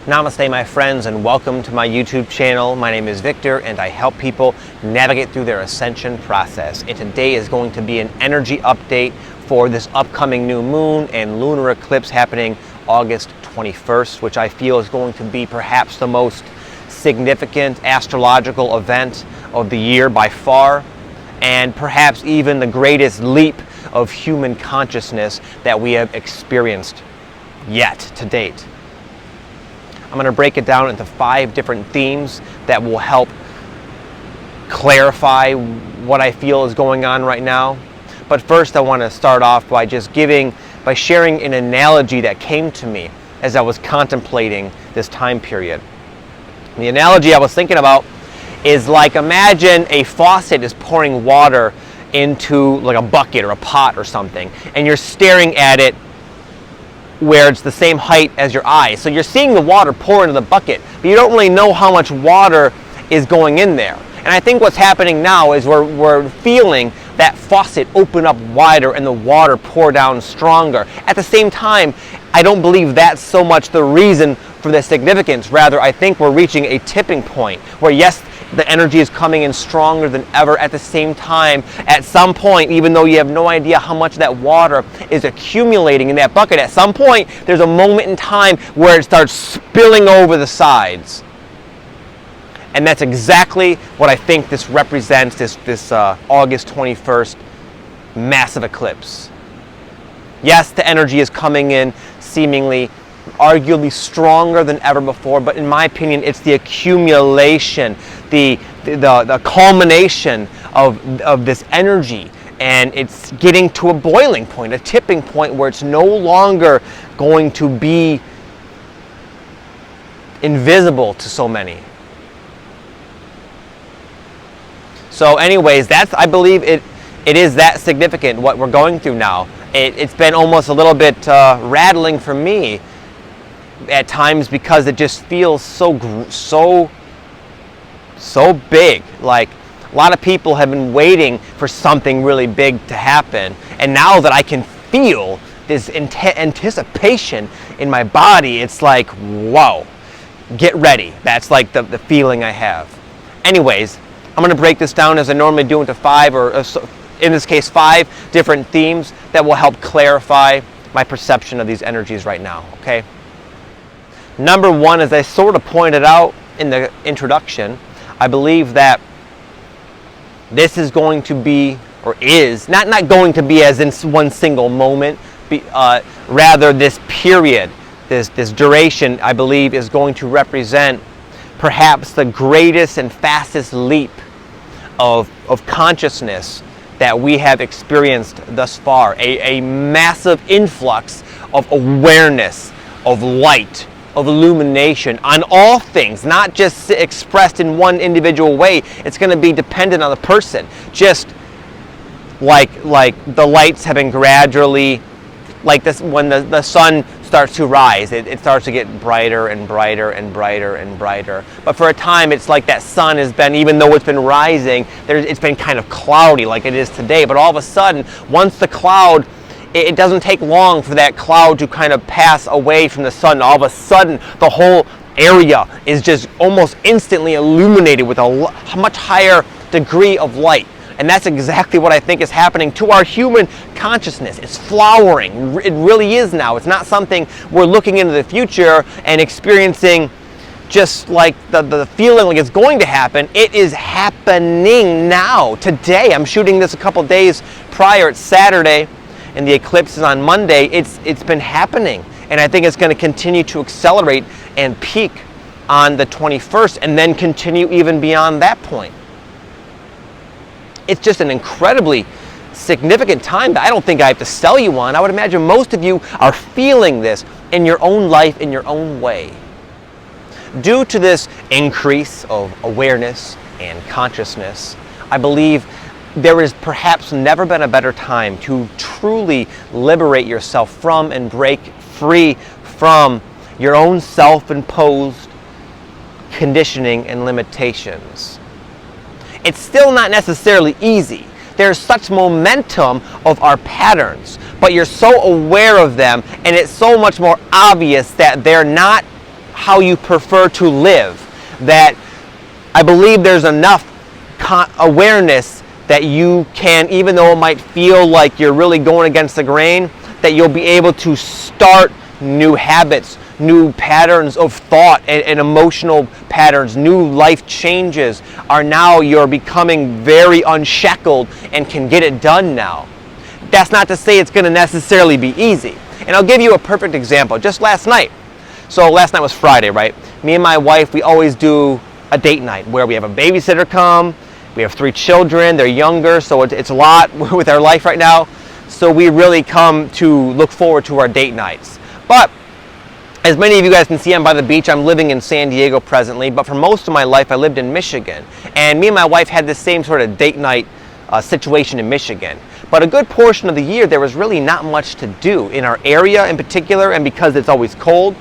Namaste, my friends, and welcome to my YouTube channel. My name is Victor, and I help people navigate through their ascension process. And today is going to be an energy update for this upcoming new moon and lunar eclipse happening August 21st, which I feel is going to be perhaps the most significant astrological event of the year by far, and perhaps even the greatest leap of human consciousness that we have experienced yet to date. I'm going to break it down into 5 different themes that will help clarify what I feel is going on right now. But first I want to start off by sharing an analogy that came to me as I was contemplating this time period. The analogy I was thinking about is like, imagine a faucet is pouring water into like a bucket or a pot or something, and you're staring at it where it's the same height as your eyes. So you're seeing the water pour into the bucket, but you don't really know how much water is going in there. And I think what's happening now is we're feeling that faucet open up wider and the water pour down stronger. At the same time, I don't believe that's so much the reason for the significance. Rather, I think we're reaching a tipping point where, yes, the energy is coming in stronger than ever. At the same time, at some point, even though you have no idea how much that water is accumulating in that bucket, at some point there's a moment in time where it starts spilling over the sides. And that's exactly what I think this represents, this August 21st massive eclipse. Yes, the energy is coming in seemingly arguably stronger than ever before, but in my opinion, it's the accumulation, the culmination of this energy, and it's getting to a boiling point, a tipping point where it's no longer going to be invisible to so many. So anyways, I believe it is that significant, what we're going through now. It's been almost a little bit rattling for me at times, because it just feels so big. Like, a lot of people have been waiting for something really big to happen, and now that I can feel this anticipation in my body, it's like, whoa, get ready. That's like the feeling I have. Anyways, I'm going to break this down as I normally do into 5, or in this case 5 different themes that will help clarify my perception of these energies right now, okay? Number 1, as I sort of pointed out in the introduction, I believe that this is going to be, or is, not going to be as in one single moment, rather this period, this duration, I believe, is going to represent perhaps the greatest and fastest leap of consciousness that we have experienced thus far. A massive influx of awareness, of light, of illumination on all things, not just expressed in one individual way. It's going to be dependent on the person. Just like the lights have been gradually, like this, when the sun starts to rise, it starts to get brighter and brighter and brighter and brighter. But for a time, it's like that sun has been, even though it's been rising, it's been kind of cloudy like it is today. But all of a sudden, once the cloud, it doesn't take long for that cloud to kind of pass away from the sun. All of a sudden, the whole area is just almost instantly illuminated with a much higher degree of light. And that's exactly what I think is happening to our human consciousness. It's flowering. It really is now. It's not something we're looking into the future and experiencing just like the feeling like it's going to happen. It is happening now, today. I'm shooting this a couple days prior. It's Saturday, and the eclipse is on Monday. It's been happening, and I think it's going to continue to accelerate and peak on the 21st, and then continue even beyond that point. It's just an incredibly significant time that I don't think I have to sell you on. I would imagine most of you are feeling this in your own life, in your own way. Due to this increase of awareness and consciousness, I believe there has perhaps never been a better time to truly liberate yourself from and break free from your own self-imposed conditioning and limitations. It's still not necessarily easy. There's such momentum of our patterns, but you're so aware of them, and it's so much more obvious that they're not how you prefer to live. That I believe there's enough awareness that you can, even though it might feel like you're really going against the grain, that you'll be able to start new habits, new patterns of thought and emotional patterns, new life changes are now you're becoming very unshackled and can get it done now. That's not to say it's going to necessarily be easy. And I'll give you a perfect example. Just last night. So last night was Friday, right? Me and my wife, we always do a date night where we have a babysitter come. We have 3 children. They're younger, so it's a lot with our life right now. So we really come to look forward to our date nights. But as many of you guys can see, I'm by the beach. I'm living in San Diego presently, but for most of my life, I lived in Michigan. And me and my wife had the same sort of date night situation in Michigan. But a good portion of the year, there was really not much to do in our area in particular, and because it's always cold.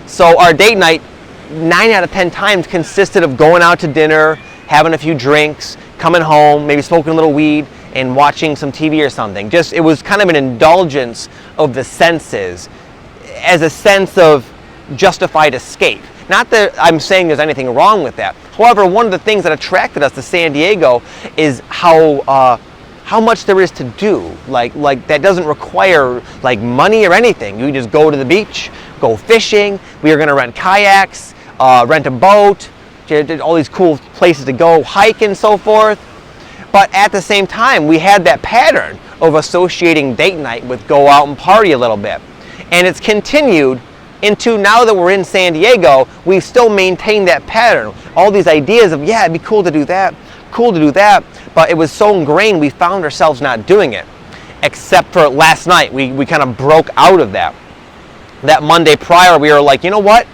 So our date night, 9 out of 10 times, consisted of going out to dinner, having a few drinks, coming home, maybe smoking a little weed, and watching some TV or something. Just, it was kind of an indulgence of the senses as a sense of justified escape. Not that I'm saying there's anything wrong with that. However, one of the things that attracted us to San Diego is how much there is to do. Like that doesn't require like money or anything. You just go to the beach, go fishing. We are going to rent kayaks, rent a boat, all these cool places to go hike and so forth. But at the same time, we had that pattern of associating date night with go out and party a little bit. And it's continued into now that we're in San Diego, we still maintain that pattern. All these ideas of, yeah, it'd be cool to do that, but it was so ingrained we found ourselves not doing it. Except for last night, we kind of broke out of that. That Monday prior, we were like, you know what?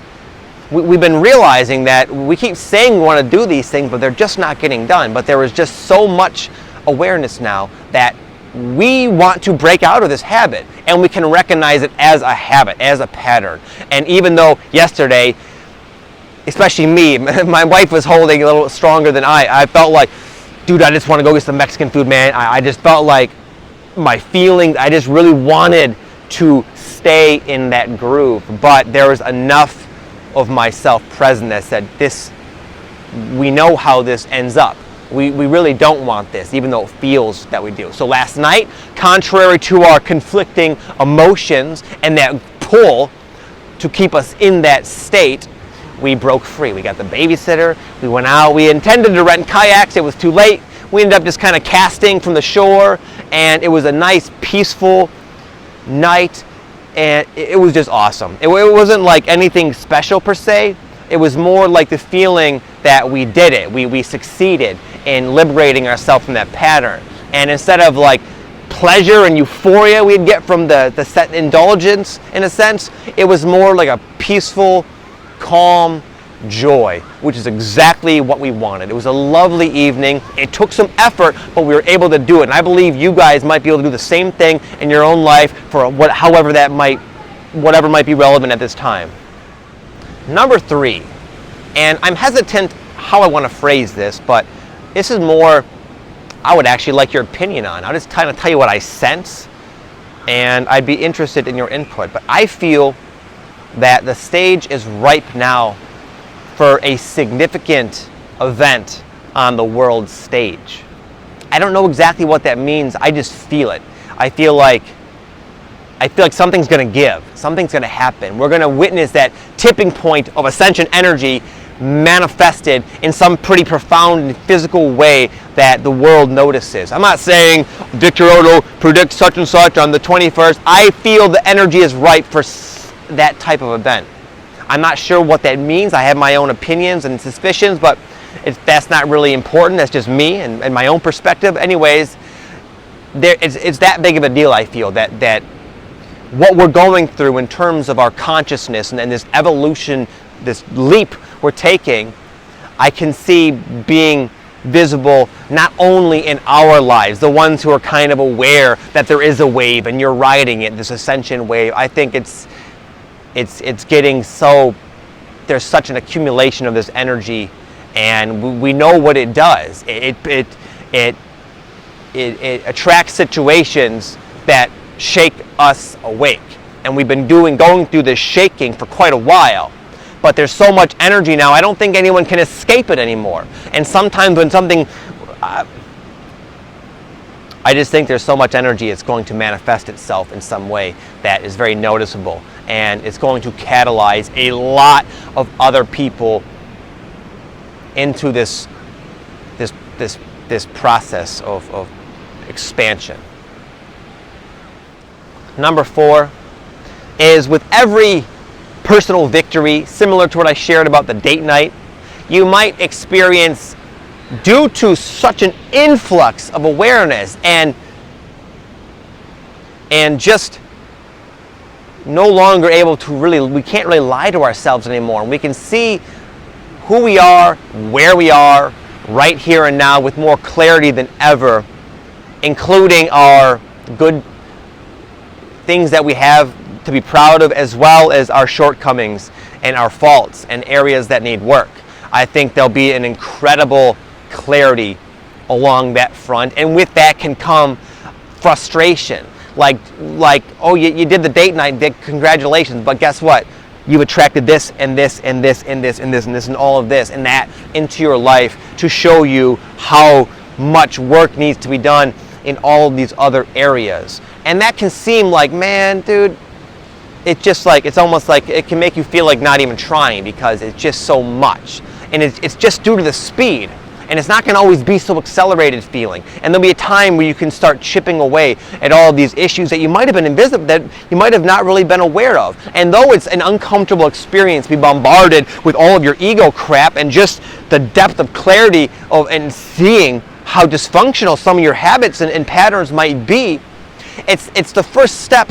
We've been realizing that we keep saying we want to do these things, but they're just not getting done. But there was just so much awareness now that we want to break out of this habit, and we can recognize it as a habit, as a pattern. And even though yesterday, especially me, my wife was holding a little stronger than I felt like, dude, I just want to go get some Mexican food, man. I just felt like my feelings, I just really wanted to stay in that groove. But there was enough of myself present that said, we know how this ends up. We really don't want this, even though it feels that we do. So last night, contrary to our conflicting emotions and that pull to keep us in that state, we broke free. We got the babysitter, we went out, we intended to rent kayaks, it was too late. We ended up just kind of casting from the shore, and it was a nice, peaceful night, and it was just awesome. It wasn't like anything special per se. It was more like the feeling that we did it. We succeeded in liberating ourselves from that pattern. And instead of like pleasure and euphoria we'd get from the set indulgence, in a sense, it was more like a peaceful, calm joy, which is exactly what we wanted. It was a lovely evening. It took some effort, but we were able to do it. And I believe you guys might be able to do the same thing in your own life for whatever might be relevant at this time. Number 3, and I'm hesitant how I want to phrase this, but this is more I would actually like your opinion on. I'll just kind of tell you what I sense, and I'd be interested in your input. But I feel that the stage is ripe now for a significant event on the world stage. I don't know exactly what that means. I just feel it. I feel like something's going to give. Something's going to happen. We're going to witness that tipping point of ascension energy manifested in some pretty profound and physical way that the world notices. I'm not saying Victor Oddo predicts such and such on the 21st. I feel the energy is ripe for that type of event. I'm not sure what that means. I have my own opinions and suspicions, but that's not really important. That's just me and my own perspective. Anyways, it's that big of a deal, I feel, that what we're going through in terms of our consciousness and this evolution, this leap we're taking, I can see being visible not only in our lives, the ones who are kind of aware that there is a wave and you're riding it, this ascension wave. I think it's getting so, there's such an accumulation of this energy, and we know what it does. It attracts situations that shake us awake. and we've been going through this shaking for quite a while. But there's so much energy now, I don't think anyone can escape it anymore. And sometimes when something, I just think there's so much energy, it's going to manifest itself in some way that is very noticeable. And it's going to catalyze a lot of other people into this process of expansion. Number 4 is, with every personal victory, similar to what I shared about the date night, you might experience, due to such an influx of awareness and just no longer able to we can't really lie to ourselves anymore. We can see who we are, where we are, right here and now with more clarity than ever, including our good things that we have to be proud of, as well as our shortcomings and our faults and areas that need work. I think there'll be an incredible clarity along that front, and with that can come frustration. Like oh, you did the date night, congratulations, but guess what? You attracted this and this and this and this and this and this and all of this and that into your life to show you how much work needs to be done in all of these other areas. And that can seem like, man, dude, it's almost like it can make you feel like not even trying, because it's just so much. And it's just due to the speed. And it's not going to always be so accelerated feeling. And there'll be a time where you can start chipping away at all of these issues that you might have been invisible, that you might have not really been aware of. And though it's an uncomfortable experience to be bombarded with all of your ego crap and just the depth of clarity and seeing how dysfunctional some of your habits and patterns might be, it's the first step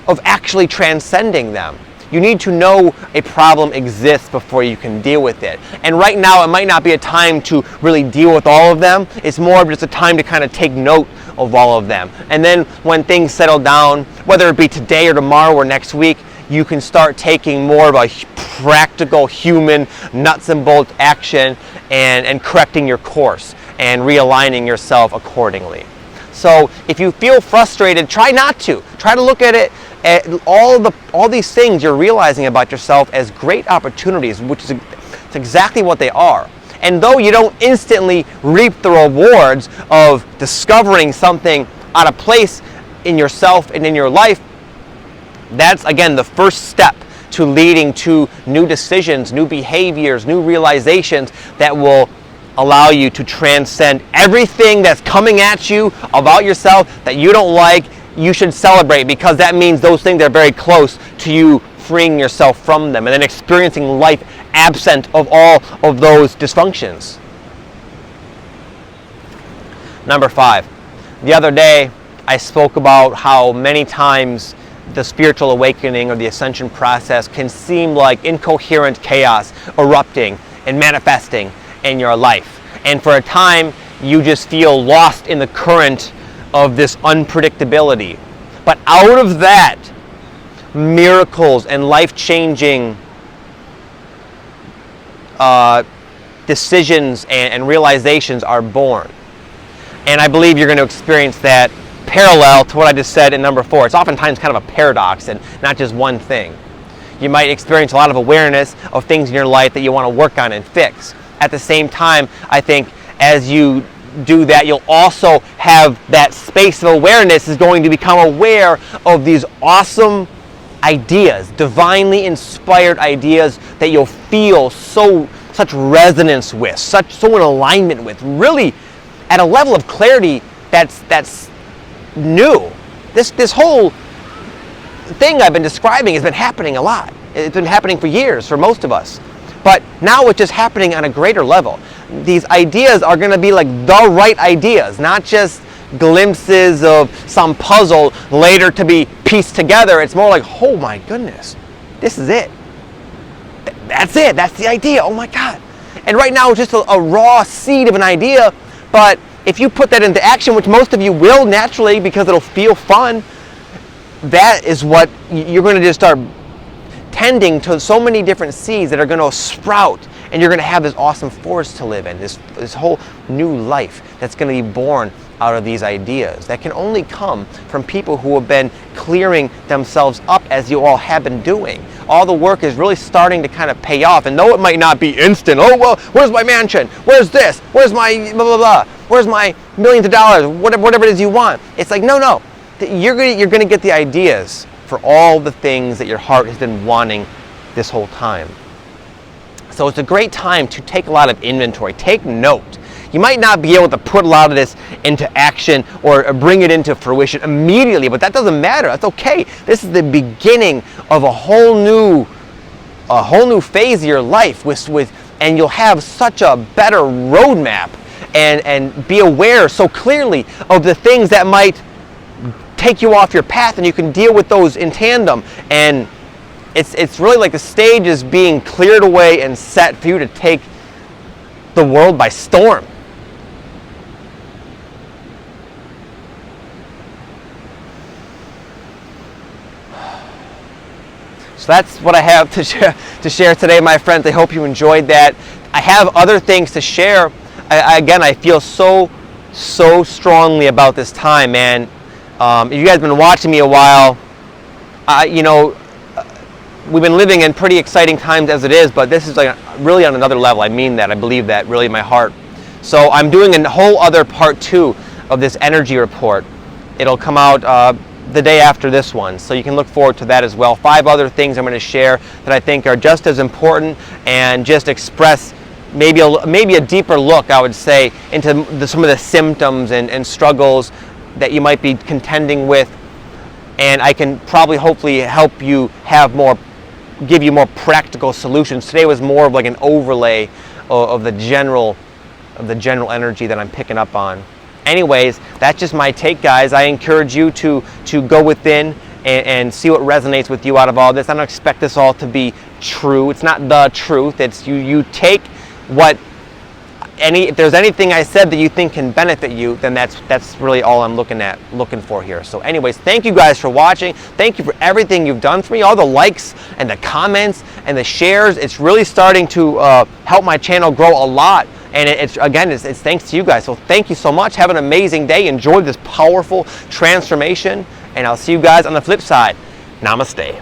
of actually transcending them. You need to know a problem exists before you can deal with it. And right now, it might not be a time to really deal with all of them. It's more of just a time to kind of take note of all of them. And then when things settle down, whether it be today or tomorrow or next week, you can start taking more of a practical, human, nuts and bolts action and correcting your course and realigning yourself accordingly. So if you feel frustrated, try not to. Try to look at it, at all these things you're realizing about yourself as great opportunities, which is exactly what they are. And though you don't instantly reap the rewards of discovering something out of place in yourself and in your life, that's, again, the first step to leading to new decisions, new behaviors, new realizations that will allow you to transcend everything that's coming at you about yourself that you don't like. You should celebrate, because that means those things are very close to you freeing yourself from them and then experiencing life absent of all of those dysfunctions. Number 5. The other day, I spoke about how many times the spiritual awakening or the ascension process can seem like incoherent chaos erupting and manifesting in your life. And for a time, you just feel lost in the current of this unpredictability. But out of that, miracles and life-changing decisions and realizations are born. And I believe you're going to experience that parallel to what I just said in number 4. It's oftentimes kind of a paradox and not just one thing. You might experience a lot of awareness of things in your life that you want to work on and fix. At the same time, I think as you do that, you'll also have that space of awareness is going to become aware of these awesome ideas, divinely inspired ideas that you'll feel such resonance with, so in alignment with, really at a level of clarity that's new. This whole thing I've been describing has been happening a lot. It's been happening for years for most of us. But now it's just happening on a greater level. These ideas are going to be like the right ideas, not just glimpses of some puzzle later to be pieced together. It's more like, oh my goodness, this is it. That's it. That's the idea. Oh my God. And right now it's just a raw seed of an idea. But if you put that into action, which most of you will naturally because it'll feel fun, that is what you're going to just start tending to, so many different seeds that are going to sprout, and you're going to have this awesome forest to live in, this whole new life that's going to be born out of these ideas. That can only come from people who have been clearing themselves up, as you all have been doing. All the work is really starting to kind of pay off, and though it might not be instant, oh well, where's my mansion, where's this, where's my blah blah blah, where's my millions of dollars, whatever it is you want, it's like no, you're gonna get the ideas for all the things that your heart has been wanting this whole time. So it's a great time to take a lot of inventory, take note. You might not be able to put a lot of this into action or bring it into fruition immediately, but that doesn't matter. That's okay. This is the beginning of a whole new phase of your life and you'll have such a better roadmap and be aware so clearly of the things that might take you off your path, and you can deal with those in tandem. And it's really like the stage is being cleared away and set for you to take the world by storm. So that's what I have to share today, my friends. I hope you enjoyed that. I have other things to share. Again, I feel so strongly about this time, man. If you guys have been watching me a while, we've been living in pretty exciting times as it is, but this is like really on another level. I mean that. I believe that really in my heart. So I'm doing a whole other part 2 of this energy report. It'll come out the day after this one, so you can look forward to that as well. 5 other things I'm going to share that I think are just as important and just express maybe a deeper look, I would say, into some of the symptoms and struggles that you might be contending with, and I can probably hopefully help you give you more practical solutions. Today was more of like an overlay of the general energy that I'm picking up on. Anyways, that's just my take, guys. I encourage you to go within and see what resonates with you out of all this. I don't expect this all to be true. It's not the truth. It's you take what if there's anything I said that you think can benefit you, then that's really all I'm looking for here. So anyways, thank you guys for watching. Thank you for everything you've done for me, all the likes and the comments and the shares. It's really starting to help my channel grow a lot. And it's thanks to you guys. So thank you so much. Have an amazing day. Enjoy this powerful transformation. And I'll see you guys on the flip side. Namaste.